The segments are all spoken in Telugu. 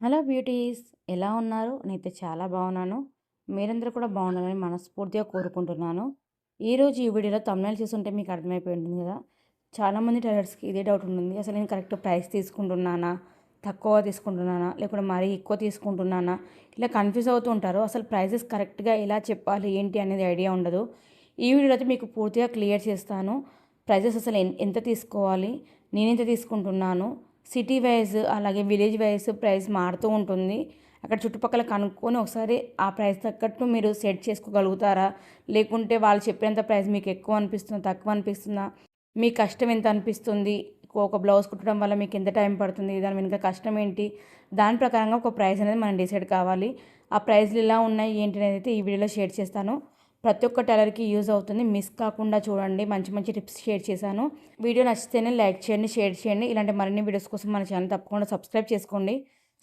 హలో బ్యూటీస్, ఎలా ఉన్నారు? నేనైతే చాలా బాగున్నాను. మీరందరూ కూడా బాగున్నారని మనస్ఫూర్తిగా కోరుకుంటున్నాను. ఈరోజు ఈ వీడియోలో థంబ్నెయిల్ చూసుంటే మీకు అర్థమైపోయి ఉంటుంది కదా. చాలామంది టైలర్స్కి ఇదే డౌట్ ఉంటుంది. అసలు నేను కరెక్ట్ ప్రైస్ తీసుకుంటున్నానా, తక్కువ తీసుకుంటున్నానా, లేకుంటే మరీ ఎక్కువ తీసుకుంటున్నానా, ఇలా కన్ఫ్యూజ్ అవుతూ ఉంటారు. అసలు ప్రైజెస్ కరెక్ట్గా ఎలా చెప్పాలి ఏంటి అనేది ఐడియా ఉండదు. ఈ వీడియోలో అయితే మీకు పూర్తిగా క్లియర్ చేస్తాను. ప్రైజెస్ అసలు ఎంత తీసుకోవాలి, నేనెంత తీసుకుంటున్నాను, సిటీ వైజ్ అలాగే విలేజ్ వైజ్ ప్రైస్ మారుతూ ఉంటుంది. అక్కడ చుట్టుపక్కల కనుక్కొని ఒకసారి ఆ ప్రైస్ తగ్గట్టు మీరు సెట్ చేసుకోగలుగుతారా, లేకుంటే వాళ్ళు చెప్పినంత ప్రైస్ మీకు ఎక్కువ అనిపిస్తుందా, తక్కువ అనిపిస్తుందా, మీ కష్టం ఎంత అనిపిస్తుంది, ఒక బ్లౌజ్ కుట్టడం వల్ల మీకు ఎంత టైం పడుతుంది, దాని వెనుక కష్టం ఏంటి, దాని ప్రకారంగా ఒక ప్రైస్ అనేది మనం డిసైడ్ కావాలి. ఆ ప్రైస్లు ఎలా ఉన్నాయి ఏంటి అనేది అయితే ఈ వీడియోలో షేర్ చేస్తాను. ప్రతి ఒక్క టైలర్కి యూజ్ అవుతుంది. మిస్ కాకుండా చూడండి. మంచి మంచి టిప్స్ షేర్ చేశాను. వీడియో నచ్చితేనే లైక్ చేయండి, షేర్ చేయండి. ఇలాంటి మరిన్ని వీడియోస్ కోసం మన ఛానల్ తప్పకుండా సబ్స్క్రైబ్ చేసుకోండి.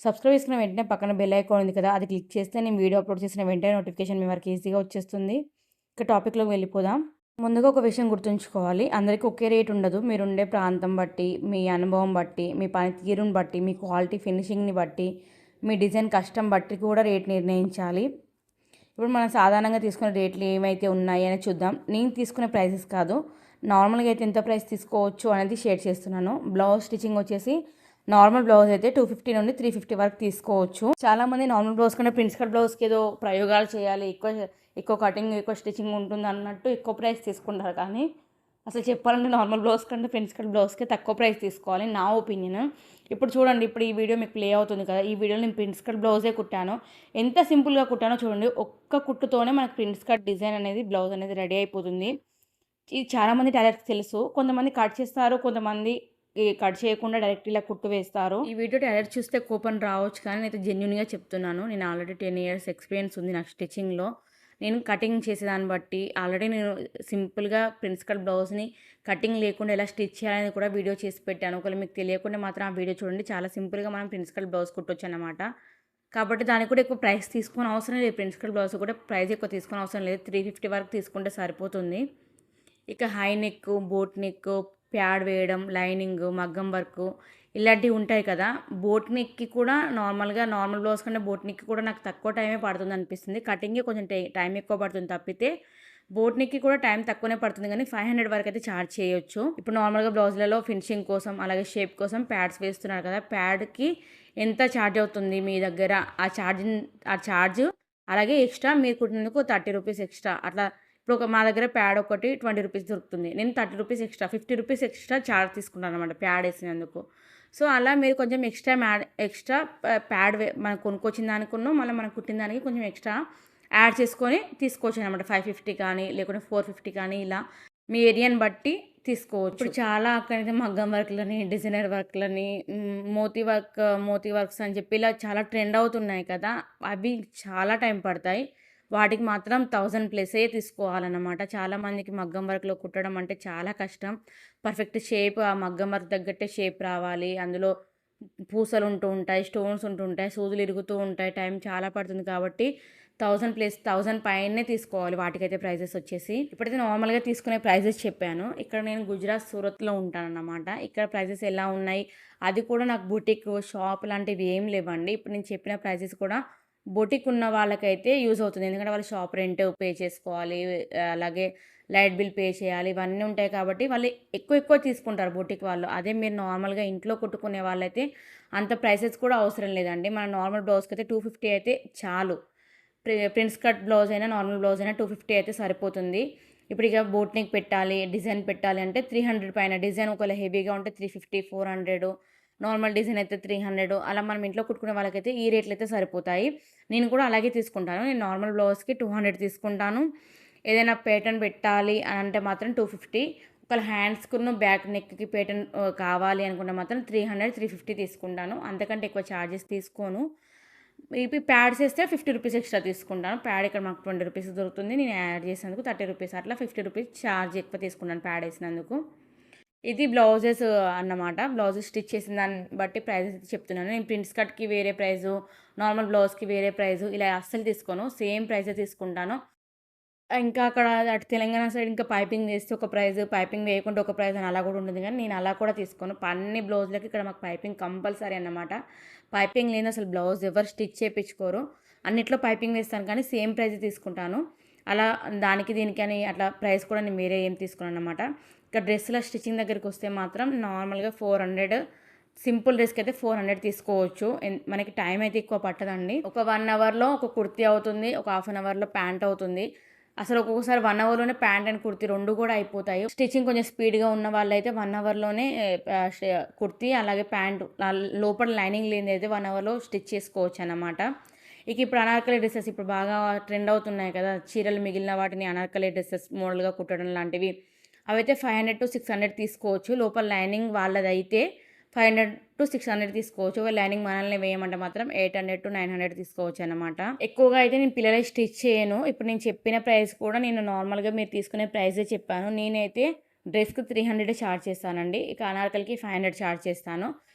సబ్స్క్రైబ్ చేసుకున్న వెంటనే పక్కన బెల్ ఐకాన్ ఉంది కదా, అది క్లిక్ చేస్తే నేను వీడియో అప్లోడ్ చేసిన వెంటనే నోటిఫికేషన్ మీ వరకు ఈజీగా వచ్చేస్తుంది. ఇక టాపిక్లోకి వెళ్ళిపోదాం. ముందుగా ఒక విషయం గుర్తుంచుకోవాలి. అందరికీ ఒకే రేట్ ఉండదు. మీరుండే ప్రాంతం బట్టి, మీ అనుభవం బట్టి, మీ పనితీరుని బట్టి, మీ క్వాలిటీ ఫినిషింగ్ని బట్టి, మీ డిజైన్ కష్టం బట్టి కూడా రేట్ నిర్ణయించాలి. ఇప్పుడు మనం సాధారణంగా తీసుకునే రేట్లు ఏమైతే ఉన్నాయి అని చూద్దాం. నేను తీసుకునే ప్రైసెస్ కాదు, నార్మల్గా అయితే ఎంత ప్రైస్ తీసుకోవచ్చు అనేది షేర్ చేస్తున్నాను. బ్లౌజ్ స్టిచ్చింగ్ వచ్చేసి నార్మల్ బ్లౌజ్ అయితే 250 నుండి 350 వరకు తీసుకోవచ్చు. చాలామంది నార్మల్ బ్లౌజ్ కంటే ప్రిన్స్ కట్ బ్లౌజ్కి ఏదో ప్రయోగాలు చేయాలి, ఎక్కువ ఎక్కువ కటింగ్ ఎక్కువ స్టిచ్చింగ్ ఉంటుంది అన్నట్టు ఎక్కువ ప్రైస్ తీసుకుంటారు. కానీ అసలు చెప్పాలంటే నార్మల్ బ్లౌజ్ కంటే ప్రిన్స్ కట్ బ్లౌజ్కే తక్కువ ప్రైస్ తీసుకోవాలి నా ఒపీనియన్. ఇప్పుడు చూడండి, ఇప్పుడు ఈ వీడియో మీకు ప్లే అవుతుంది కదా, ఈ వీడియోలో నేను ప్రిన్స్ కట్ బ్లౌజే కుట్టాను. ఎంత సింపుల్గా కుట్టానో చూడండి. ఒక్క కుట్టుతోనే మనకు ప్రిన్స్ కట్ డిజైన్ అనేది బ్లౌజ్ అనేది రెడీ అయిపోతుంది. ఇది చాలామంది టైలర్స్కి తెలుసు. కొంతమంది కట్ చేస్తారు, కొంతమంది కట్ చేయకుండా డైరెక్ట్ ఇలా కుట్టు వేస్తారు. ఈ వీడియో టైలర్ చూస్తే కోపం రావచ్చు, కానీ నేనైతే జెన్యున్గా చెప్తున్నాను. నేను ఆల్రెడీ 10 ఇయర్స్ ఎక్స్పీరియన్స్ ఉంది నాకు స్టిచ్చింగ్లో. నేను కటింగ్ చేసేదాన్ని బట్టి ఆల్రెడీ నేను సింపుల్గా ప్రిన్స్ కట్ బ్లౌజ్ని కటింగ్ లేకుండా ఎలా స్టిచ్ చేయాలని కూడా వీడియో చేసి పెట్టాను. ఒకవేళ మీకు తెలియకుండా మాత్రం ఆ వీడియో చూడండి. చాలా సింపుల్గా మనం ప్రిన్స్ కట్ బ్లౌజ్ కుట్టొచ్చు అనమాట. కాబట్టి దానికి కూడా ఎక్కువ ప్రైస్ తీసుకొని అవసరం లేదు. ప్రిన్స్ కట్ బ్లౌజ్ కూడా ప్రైస్ ఎక్కువ తీసుకొని అవసరం లేదు. 350 వరకు తీసుకుంటే సరిపోతుంది. ఇక high neck, boat neck, pad వేయడం, లైనింగ్, మగ్గం వర్క్ ఇలాంటివి ఉంటాయి కదా. బోట్ నెక్కి కూడా నార్మల్గా నార్మల్ బ్లౌజ్ కంటే బోట్ నెక్కి కూడా నాకు తక్కువ టైమే పడుతుంది అనిపిస్తుంది. కటింగే కొంచెం టైం ఎక్కువ పడుతుంది తప్పితే బోట్ నెక్కి కూడా టైం తక్కువనే పడుతుంది, కానీ 500 వరకు అయితే ఛార్జ్ చేయొచ్చు. ఇప్పుడు నార్మల్గా బ్లౌజ్లలో ఫినిషింగ్ కోసం అలాగే షేప్ కోసం ప్యాడ్స్ వేస్తున్నారు కదా, ప్యాడ్కి ఎంత ఛార్జ్ అవుతుంది మీ దగ్గర, ఆ ఛార్జ్ అలాగే ఎక్స్ట్రా మీరు కుట్టినందుకు 30 రూపీస్ ఎక్స్ట్రా అట్లా. ఇప్పుడు మా దగ్గర ప్యాడ్ ఒకటి 20 రూపీస్ దొరుకుతుంది. నేను 30 rupees extra 50 rupees extra charge తీసుకున్నాను అనమాట ప్యాడ్ వేసినందుకు. సో అలా మీరు కొంచెం ఎక్స్ట్రా ప్యాడ్ మనం కొనుక్కొచ్చిన దానికున్న మళ్ళీ మనం కుట్టిన దానికి కొంచెం ఎక్స్ట్రా యాడ్ చేసుకొని తీసుకోవచ్చు అనమాట. 550 కానీ లేకుంటే 450 కానీ ఇలా మీ ఏరియాని బట్టి తీసుకోవచ్చు. ఇప్పుడు చాలా అక్కడైతే మగ్గం వర్క్లని, డిజైనర్ వర్క్లని, మోతీ వర్క్స్ అని చెప్పి ఇలా చాలా ట్రెండ్ అవుతున్నాయి కదా. అవి చాలా టైం పడతాయి. వాటికి మాత్రం 1000 ప్లసే తీసుకోవాలన్నమాట. చాలామందికి మగ్గం వర్క్లో కుట్టడం అంటే చాలా కష్టం. పర్ఫెక్ట్ షేప్, ఆ మగ్గం వర్క్ తగ్గట్టే షేప్ రావాలి. అందులో పూసలు ఉంటూ ఉంటాయి, స్టోన్స్ ఉంటూ ఉంటాయి, సూదులు ఇరుగుతూ ఉంటాయి, టైం చాలా పడుతుంది. కాబట్టి 1000 పైనే తీసుకోవాలి వాటికైతే ప్రైజెస్ వచ్చేసి. ఇప్పుడైతే నార్మల్గా తీసుకునే ప్రైజెస్ చెప్పాను. ఇక్కడ నేను గుజరాత్ సూరత్లో ఉంటానన్నమాట. ఇక్కడ ప్రైజెస్ ఎలా ఉన్నాయి, అది కూడా నాకు బుటిక్ షాప్ లాంటివి ఏం లేవండి. ఇప్పుడు నేను చెప్పిన ప్రైజెస్ కూడా బొటిక్ ఉన్న వాళ్ళకైతే యూజ్ అవుతుంది. ఎందుకంటే వాళ్ళు షాప్ రెంట్ పే చేసుకోవాలి, అలాగే లైట్ బిల్ పే చేయాలి, ఇవన్నీ ఉంటాయి. కాబట్టి వాళ్ళు ఎక్కువ ఎక్కువ తీసుకుంటారు బొటిక్ వాళ్ళు. అదే మీరు నార్మల్గా ఇంట్లో కుట్టుకునే వాళ్ళైతే అంత ప్రైసెస్ కూడా అవసరం లేదండి. మన నార్మల్ బ్లౌజ్కి అయితే 250 అయితే చాలు. ప్రిన్స్ కట్ బ్లౌజ్ అయినా నార్మల్ బ్లౌజ్ అయినా 250 అయితే సరిపోతుంది. ఇప్పుడు ఇక బోట్ నెక్ పెట్టాలి, డిజైన్ పెట్టాలి అంటే 300 పైన. డిజైన్ ఒకవేళ హెవీగా ఉంటే 350, 400, నార్మల్ డిజైన్ అయితే 300. అలా మనం ఇంట్లో కుట్టుకునే వాళ్ళకైతే ఈ రేట్లు అయితే సరిపోతాయి. నేను కూడా అలాగే తీసుకుంటాను. నేను నార్మల్ బ్లౌజ్కి 200 తీసుకుంటాను. ఏదైనా ప్యాటర్న్ పెట్టాలి అని అంటే మాత్రం 250. ఒకవేళ హ్యాండ్స్కును బ్యాక్ నెక్కి ప్యాటర్న్ కావాలి అనుకుంటే మాత్రం 300, 350 తీసుకుంటాను. అంతకంటే ఎక్కువ ఛార్జెస్ తీసుకోను. ఇప్పుడు ప్యాడ్స్ వేస్తే 50 రూపీస్ ఎక్స్ట్రా తీసుకుంటాను. ప్యాడ్ ఇక్కడ మాకు 20 రూపీస్ దొరుకుతుంది. నేను యాడ్ చేసినందుకు 30 రూపీస్, అట్లా 50 రూపీస్ ఛార్జ్ ఎక్కువ తీసుకున్నాను ప్యాడ్ వేసినందుకు. ఇది బ్లౌజెస్ అన్నమాట. బ్లౌజెస్ స్టిచ్ చేసిన దాన్ని బట్టి ప్రైజెస్ చెప్తున్నాను. నేను ప్రిన్స్ కట్కి వేరే ప్రైజు, నార్మల్ బ్లౌజ్కి వేరే ప్రైజు ఇలా అస్సలు తీసుకోను. సేమ్ ప్రైజే తీసుకుంటాను. ఇంకా అక్కడ అటు తెలంగాణ సైడ్ ఇంకా పైపింగ్ వేస్తే ఒక ప్రైజ్, పైపింగ్ వేయకుండా ఒక ప్రైజ్ అని అలా కూడా ఉంటుంది. కానీ నేను అలా కూడా తీసుకోను. అన్ని బ్లౌజులకి ఇక్కడ మాకు పైపింగ్ కంపల్సరీ అన్నమాట. పైపింగ్ లేని అసలు బ్లౌజ్ ఎవరు స్టిచ్ చేయించుకోరు. అన్నిట్లో పైపింగ్ వేస్తాను కానీ సేమ్ ప్రైజ్ తీసుకుంటాను. అలా దానికి దీనికి అని అట్లా ప్రైస్ కూడా నేను వేరే ఏం తీసుకున్నాను అన్నమాట. ఇక్కడ డ్రెస్సుల స్టిచ్చింగ్ దగ్గరికి వస్తే మాత్రం నార్మల్గా 400, సింపుల్ డ్రెస్కి అయితే 400 తీసుకోవచ్చు. మనకి టైం అయితే ఎక్కువ పట్టదండి. ఒక 1 అవర్లో ఒక కుర్తీ అవుతుంది, ఒక హాఫ్ అన్ అవర్లో ప్యాంట్ అవుతుంది. అసలు ఒక్కొక్కసారి 1 అవర్లోనే ప్యాంట్ అండ్ కుర్తీ 2 కూడా అయిపోతాయి. స్టిచ్చింగ్ కొంచెం స్పీడ్గా ఉన్న వాళ్ళైతే 1 అవర్లోనే కుర్తీ అలాగే ప్యాంటు లోపల లైనింగ్ లేనిది అయితే 1 అవర్లో స్టిచ్ చేసుకోవచ్చు అన్నమాట. ఇక ఇప్పుడు అనార్కలి డ్రెస్సెస్ ఇప్పుడు బాగా ట్రెండ్ అవుతున్నాయి కదా, చీరలు మిగిలిన వాటిని అనార్కలి డ్రెస్సెస్ మోడల్గా కుట్టడం లాంటివి. అవైతే 500 to 600 తీసుకోవచ్చు. లోపల లైనింగ్ వాళ్ళదైతే 500 to 600 తీసుకోవచ్చు. లైనింగ్ మనల్ని వేయమంటే మాత్రం 800 to 900 తీసుకోవచ్చు అనమాట. ఎక్కువగా అయితే నేను పిల్లలకి స్టిచ్ చేయను. ఇప్పుడు నేను చెప్పిన ప్రైస్ కూడా నేను నార్మల్గా మీరు తీసుకునే ప్రైజే చెప్పాను. నేనైతే డ్రెస్కి 300 ఛార్జ్ చేస్తానండి. ఇక అనార్కలికి 500 ఛార్జ్ చేస్తాను.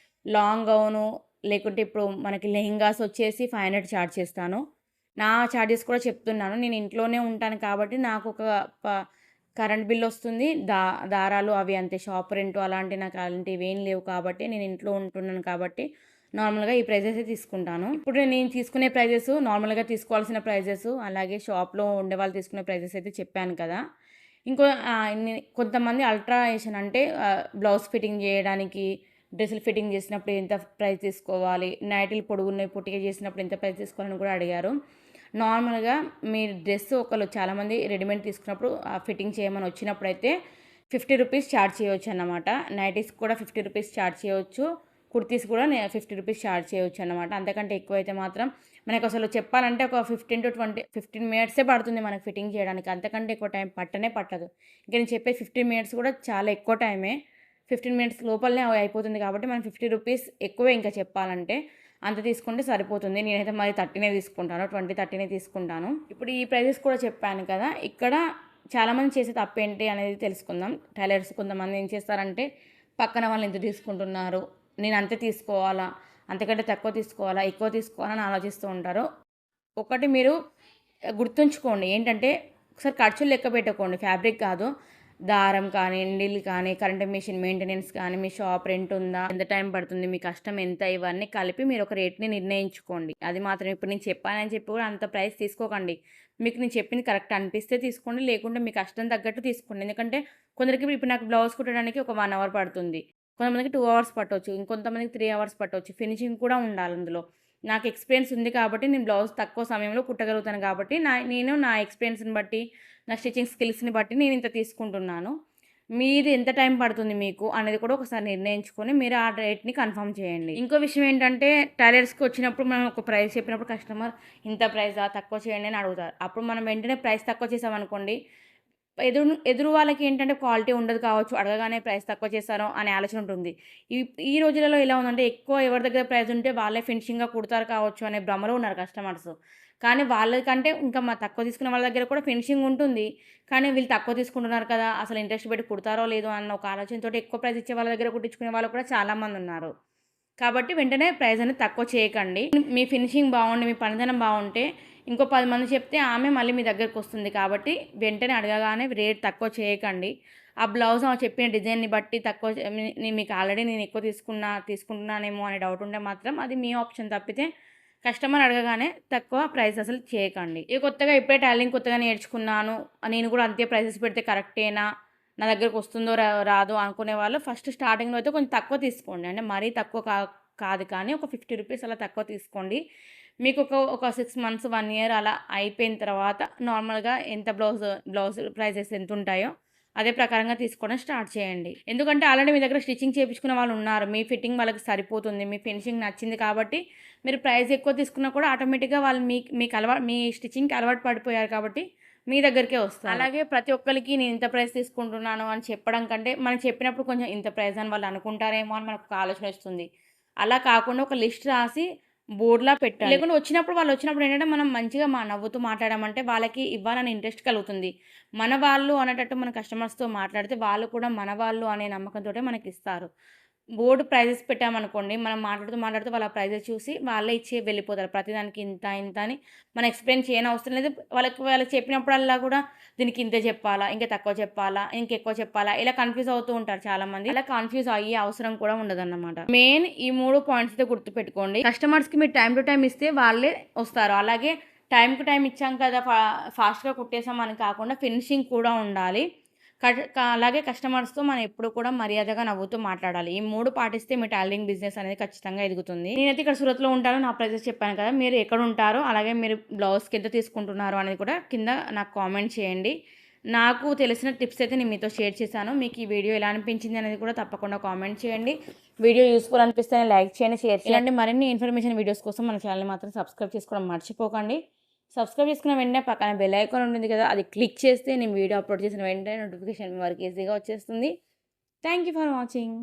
లాంగ్ గౌను లేకుంటే ఇప్పుడు మనకి లెహెంగాస్ వచ్చేసి 500 ఛార్జ్ చేస్తాను. నా ఛార్జెస్ కూడా చెప్తున్నాను. నేను ఇంట్లోనే ఉంటాను కాబట్టి నాకు ఒక కరెంట్ బిల్ వస్తుంది, దారాలు అవి అంతే, షాప్ రెంట్ అలాంటి నాకు అలాంటివి ఏం లేవు కాబట్టి నేను ఇంట్లో ఉంటున్నాను కాబట్టి నార్మల్గా ఈ ప్రైజెస్ తీసుకుంటాను. ఇప్పుడు నేను తీసుకునే ప్రైజెస్ నార్మల్గా తీసుకోవాల్సిన ప్రైజెస్ అలాగే షాప్లో ఉండే వాళ్ళు తీసుకునే ప్రైజెస్ అయితే చెప్పాను కదా. ఇంకో కొంతమంది అల్ట్రాయేషన్ అంటే బ్లౌజ్ ఫిట్టింగ్ చేయడానికి, డ్రెస్సులు ఫిట్టింగ్ చేసినప్పుడు ఎంత ప్రైస్ తీసుకోవాలి, నైటీలు పొడుగున్నవి పొట్టిగా చేసినప్పుడు ఎంత ప్రైస్ తీసుకోవాలని కూడా అడిగారు. నార్మల్గా మీరు డ్రెస్ ఒకళ్ళు చాలామంది రెడీమేడ్ తీసుకున్నప్పుడు ఫిట్టింగ్ చేయమని వచ్చినప్పుడు అయితే 50 రూపీస్ ఛార్జ్ చేయవచ్చు అన్నమాట. నైటీస్ కూడా 50 రూపీస్ ఛార్జ్ చేయవచ్చు, కుర్తీస్ కూడా 50 రూపీస్ ఛార్జ్ చేయవచ్చు అన్నమాట. అంతకంటే ఎక్కువ అయితే మాత్రం మనకు అసలు చెప్పాలంటే ఒక 15 మినిట్సే పడుతుంది మనకు ఫిట్టింగ్ చేయడానికి. అంతకంటే ఎక్కువ టైం పట్టదు. ఇంకా నేను చెప్పే 15 మినిట్స్ కూడా చాలా ఎక్కువ టైమే. 15 మినిట్స్ లోపలనే అయిపోతుంది కాబట్టి మనం 50 రూపీస్ ఎక్కువే ఇంకా చెప్పాలంటే. అంత తీసుకుంటే సరిపోతుంది. నేనైతే మరి 30 తీసుకుంటాను, 30 తీసుకుంటాను. ఇప్పుడు ఈ ప్రైజెస్ కూడా చెప్పాను కదా. ఇక్కడ చాలామంది చేసే తప్పేంటి అనేది తెలుసుకుందాం. టైలర్స్ కొంతమంది ఏం చేస్తారంటే పక్కన వాళ్ళు ఎంత తీసుకుంటున్నారు, నేను అంతే తీసుకోవాలా, అంతకంటే తక్కువ తీసుకోవాలా, ఎక్కువ తీసుకోవాలని ఆలోచిస్తూ ఉంటారు. ఒకటి మీరు గుర్తుంచుకోండి ఏంటంటే ఒకసారి ఖర్చులు లెక్క పెట్టుకోండి. ఫ్యాబ్రిక్ కాదు, దారం కానీ, నీళ్ళు కానీ, కరెంట్ మెషిన్ మెయింటెనెన్స్ కానీ, మీ షాప్ రెంట్ ఉందా, ఎంత టైం పడుతుంది, మీ కష్టం ఎంత, ఇవన్నీ కలిపి మీరు ఒక రేట్ని నిర్ణయించుకోండి. అది మాత్రం ఇప్పుడు నేను చెప్పానని చెప్పి కూడా అంత ప్రైస్ తీసుకోకండి. మీకు నేను చెప్పింది కరెక్ట్ అనిపిస్తే తీసుకోండి, లేకుంటే మీ కష్టం తగ్గట్టు తీసుకోండి. ఎందుకంటే కొందరికి ఇప్పుడు నాకు బ్లౌజ్ కుట్టడానికి ఒక 1 అవర్ పడుతుంది, కొంతమందికి 2 అవర్స్ పట్టవచ్చు, ఇంకొంతమందికి 3 అవర్స్ పట్టవచ్చు. ఫినిషింగ్ కూడా ఉండాలి అందులో. నాకు ఎక్స్పీరియన్స్ ఉంది కాబట్టి నేను బ్లౌజ్ తక్కువ సమయంలో కుట్టగలుగుతాను కాబట్టి నేను నా ఎక్స్పీరియన్స్ని బట్టి, నా స్టిచ్చింగ్ స్కిల్స్ని బట్టి నేను ఇంత తీసుకుంటున్నాను. మీది ఎంత టైం పడుతుంది మీకు అనేది కూడా ఒకసారి నిర్ణయించుకొని మీరు ఆ రేట్ని కన్ఫర్మ్ చేయండి. ఇంకో విషయం ఏంటంటే టైలర్స్కి వచ్చినప్పుడు మనం ఒక ప్రైస్ చెప్పినప్పుడు కస్టమర్ ఇంత ప్రైజా తక్కువ చేయండి అని అడుగుతారు. అప్పుడు మనం వెంటనే ప్రైస్ తక్కువ చేసామనుకోండి, ఎదురు వాళ్ళకి ఏంటంటే క్వాలిటీ ఉండదు కావచ్చు, అడగగానే ప్రైస్ తక్కువ చేస్తారో అనే ఆలోచన ఉంటుంది. ఈ రోజులలో ఎలా ఉందంటే ఎక్కువ ఎవరి దగ్గర ప్రైస్ ఉంటే వాళ్ళే ఫినిషింగ్గా కుడతారు కావచ్చు అనే భ్రమలో ఉన్నారు కస్టమర్స్. కానీ వాళ్ళకంటే ఇంకా తక్కువ తీసుకున్న వాళ్ళ దగ్గర కూడా ఫినిషింగ్ ఉంటుంది. కానీ వీళ్ళు తక్కువ తీసుకుంటున్నారు కదా, అసలు ఇంట్రెస్ట్ పెట్టి కుడతారో లేదో అన్న ఒక ఆలోచనతో ఎక్కువ ప్రైస్ ఇచ్చే వాళ్ళ దగ్గర కుట్టించుకునే వాళ్ళు కూడా చాలామంది ఉన్నారు. కాబట్టి వెంటనే ప్రైస్ అనేది తక్కువ చేయకండి. మీ ఫినిషింగ్ బాగుండి, మీ పనితనం బాగుంటే ఇంకో 10 మంది చెప్తే ఆమె మళ్ళీ మీ దగ్గరకు వస్తుంది. కాబట్టి వెంటనే అడగగానే రేట్ తక్కువ చేయకండి. ఆ బ్లౌజ్ చెప్పిన డిజైన్ని బట్టి తక్కువ మీకు ఆల్రెడీ నేను ఎక్కువ తీసుకుంటున్నానేమో అనే డౌట్ ఉంటే మాత్రం అది మీ ఆప్షన్ తప్పితే కస్టమర్ అడగగానే తక్కువ ప్రైస్ అసలు చేయకండి. కొత్తగా ఇప్పుడే టైలరింగ్ కొత్తగా నేర్చుకున్నాను, నేను కూడా అంతే ప్రైసెస్ పెడితే కరెక్టేనా, నా దగ్గరకు వస్తుందో రాదో అనుకునే వాళ్ళు ఫస్ట్ స్టార్టింగ్లో అయితే కొంచెం తక్కువ తీసుకోండి. అంటే మరీ తక్కువ కాదు కానీ ఒక 50 రూపీస్ అలా తక్కువ తీసుకోండి. మీకు ఒక 6 months 1 year అలా అయిపోయిన తర్వాత నార్మల్గా ఎంత బ్లౌజ్ ప్రైజెస్ ఎంత ఉంటాయో అదే ప్రకారంగా తీసుకోవడం స్టార్ట్ చేయండి. ఎందుకంటే ఆల్రెడీ మీ దగ్గర స్టిచ్చింగ్ చేయించుకున్న వాళ్ళు ఉన్నారు, మీ ఫిట్టింగ్ వాళ్ళకి సరిపోతుంది, మీ ఫినిషింగ్ నచ్చింది కాబట్టి మీరు ప్రైస్ ఎక్కువ తీసుకున్నా కూడా ఆటోమేటిక్గా వాళ్ళు మీ స్టిచ్చింగ్కి అలవాటు పడిపోయారు కాబట్టి మీ దగ్గరికే వస్తారు. అలాగే ప్రతి ఒక్కరికి నేను ఇంత ప్రైస్ తీసుకుంటున్నాను అని చెప్పడం కంటే మనం చెప్పినప్పుడు కొంచెం ఇంత ప్రైస్ అని వాళ్ళు అనుకుంటారేమో అని మనకు ఒక ఆలోచన వస్తుంది. అలా కాకుండా ఒక లిస్ట్ రాసి బోర్డ్‌లా పెట్టాలి. లేకుంటే వాళ్ళు వచ్చినప్పుడు ఏంటంటే మనం మంచిగా నవ్వుతూ మాట్లాడామంటే వాళ్ళకి ఇవ్వాలని ఇంట్రెస్ట్ కలుగుతుంది. మన వాళ్ళు అనేటట్టు మన కస్టమర్స్‌తో మాట్లాడితే వాళ్ళు కూడా మన వాళ్ళు అనే నమ్మకంతోటే మనకిస్తారు. బోర్డ్ ప్రైజెస్ పెట్టామనుకోండి, మనం మాట్లాడుతూ వాళ్ళ ప్రైజెస్ చూసి వాళ్ళే ఇచ్చి వెళ్ళిపోతారు. ప్రతిదానికి ఇంత, ఇంత అని మనం ఎక్స్‌ప్లెయిన్ చేయనవసరం లేదు. వాళ్ళకి చెప్పినప్పుడల్లా కూడా దీనికి ఇంతే చెప్పాలా? ఇంకా తక్కువ చెప్పాలా? ఇంకెక్కువ చెప్పాలా? ఇలా కన్‌ఫ్యూజ్ అవుతూ ఉంటారు చాలామంది. అలా కన్‌ఫ్యూజ్ అయ్యే అవసరం కూడా ఉండదన్నమాట. మెయిన్ ఈ 3 పాయింట్స్ అయితే గుర్తుపెట్టుకోండి. కస్టమర్స్‌కి మీరు టైమ్ టు టైమ్ ఇస్తే వాళ్ళే వస్తారు. అలాగే టైమ్‌కి టైమ్ ఇచ్చాం కదా! ఫాస్ట్‌గా కుట్టేసాం అని కాకుండా ఫినిషింగ్ కూడా ఉండాలి. అలాగే కస్టమర్స్‌తో మనం ఎప్పుడు కూడా మర్యాదగా నవ్వుతూ మాట్లాడాలి. ఈ 3 పాటిస్తే మీ టైలరింగ్ బిజినెస్ అనేది ఖచ్చితంగా ఎదుగుతుంది. నేనైతే ఇక్కడ సూరత్‌లో ఉంటాను. నా ప్రైజెస్ చెప్పాను కదా! మీరు ఎక్కడుంటారో, అలాగే మీరు బ్లౌజ్‌కి ఎంత తీసుకుంటున్నారో అనేది కూడా కింద నాకు కామెంట్ చేయండి. నాకు తెలిసిన టిప్స్ అయితే నేను మీతో షేర్ చేశాను. మీకు ఈ వీడియో ఎలా అనిపించింది అనేది కూడా తప్పకుండా కామెంట్ చేయండి. వీడియో యూస్‌ఫుల్ అనిపిస్తేనే లైక్ చేయండి, షేర్ చేయండి. ఇలాంటి మరిన్ని ఇన్ఫర్మేషన్ వీడియోస్ కోసం మన ఛానెల్‌ని మాత్రం సబ్స్క్రైబ్ చేసుకోవడం మర్చిపోకండి. సబ్స్క్రైబ్ చేసుకున్న వెంటనే పక్కన బెల్ ఐకాన్ ఉంటుంది కదా! అది క్లిక్ చేస్తే నేను వీడియో అప్లోడ్ చేసిన వెంటనే నోటిఫికేషన్ మీ వరకు ఈజీగా వచ్చేస్తుంది. Thank you for watching.